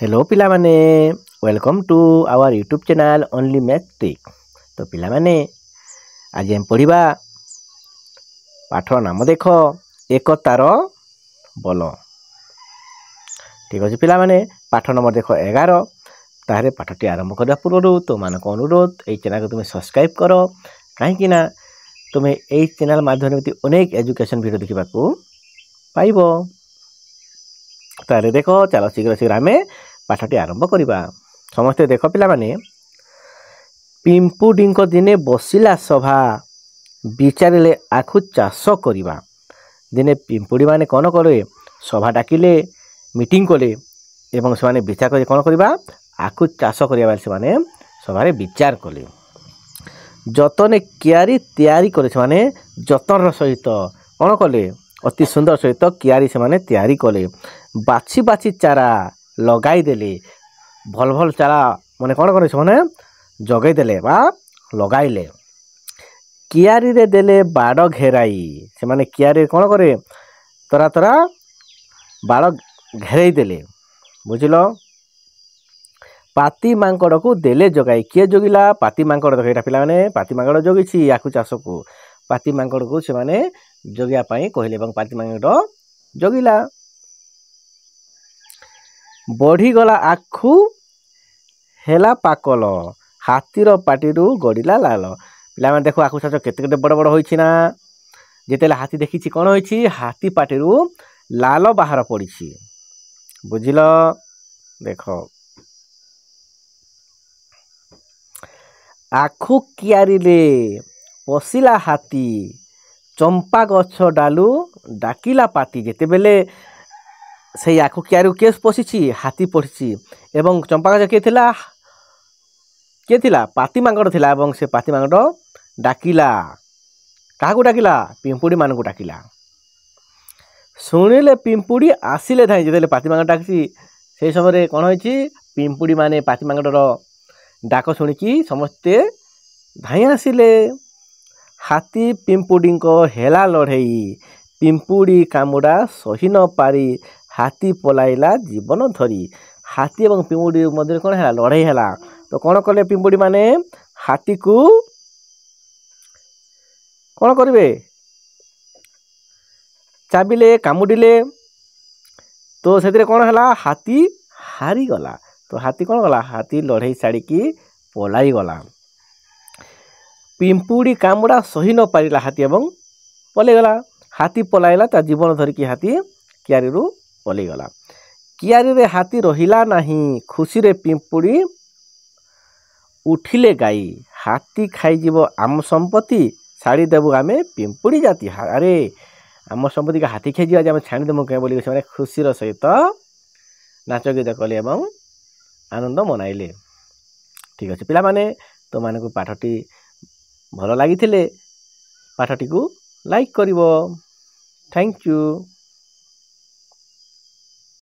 Hello पिला माने welcome to our YouTube channel only मैथ्रिक। तो पिला माने आज हम पढ़िबा पाठ नाम देख एकतार बल। ठीक अच्छे पिला माने पाठ नंबर देख 11। ताहरे पाठटी आरंभ करने पूर्व तुम मानक अनुरोध ये चैनल को तुम्हें सब्सक्राइब कर कहीं तुम्हें यही चैनल माध्यम अनेक एजुकेशन वीडियो देखा पाइब। तारे देख चलो शीघ्र शीघ्र आम पाठटी आरंभ करवा। समस्ते देख पिला माने पिंपुडी दिने बसिला सभा विचारे आखु चाष करवा। दिने पिंपुडी माने कौन करे सभा डाकिले मीटिंग कले एवं से विचार कर कौन करवा आखु चाष करवा से माने सभारे विचार कले। जतने क्यारी तैयारी करे से माने जतन सहित कौन कले अति सुंदर सहित क्यारी से माने तैयारी कले। बाछी बाछी चारा लगाई देले भल भल चारा माने कौन करे से माने जगै देले बा लगाइले। कियारी रे देले बाड़ घेराई से माने कियारी कौन करे तरा तरा बाड़ घेराई देले बुझिल। पाती मांकड़ को देले जगाई किए जगिला पाती मांकड़ देख यहाँ पिला माने पाती मांकड़ जगिछि आखु चाष को पाती मांकड़ को से माने जगिया पाई कहले एवं पाती मांकड़ जगिला। बढ़ीगला आखु हेला पाकल हाथीर पाटिरू गड़िला लाल। पिला माने देखो आखु चाष केते केते बड़ बड़ होइछि ना जेतेले हाथी देखिछि कौन होइछि हाथी पाटिरू लाल बाहर पड़िछि बुझिल। देखो आखु कियारिले पशिला हाथी चंपा गछ डालू डाकिला पाती। जेते बेले से आखु कियारी केस पशिछि हाथी पड़िछि एवं चंपा गछ किए थिला पाती मांकड़ थिला एवं से पाती मांकड़ डाकिला काहाकू डाकिला पिंपुडी मानकू डाकिला। शुणिले पिंपुडी आसिले धाई जेतेले पाती मांकड़ डाकिछि से समय कौन होइछि पिंपुडी माने पाती मांकड़र डाक शुणिकी समस्ते धाई आसिले। हाथी पिंपुडी हेला लड़ई पिंपुडी कामुड़ा सही न पारी हाथी पलाइला जीवन धरी। हाथी एवं पिंपुडी मध्य कौन है लड़ई है तो कौन कले पिंपुडी माने हाथी को कौन करेंगे चाबिले कामुडिले तो से कौन है हाथी हारी गला। तो हाथी कौन गला हाथी लड़ई छाड़ी पलाई गला। पिंपुडी कामुड़ा सही न पारिला हाथी एवं पलि गला। हाथी पलाइला ता जीवन धरिकी हाथी कियारी रु पलि गला। कियारी रे हाथी रहिला नाही खुशी रे पिंपुडी उठिले गाई। हाथी खाईजीव आम संपत्ति छाड़ी देबू आमे पिंपुडी जाति। अरे आम संपत्ति का हाथी खाई आम छाड़ी देबू क्या बोली से खुशीर सहित नाच गीत कले एवं आनंद मनाइले। ठीक अच्छे पिला माने तो मानक पाठटी भल लगी पाठटी को लाइक करिवो। Thank you.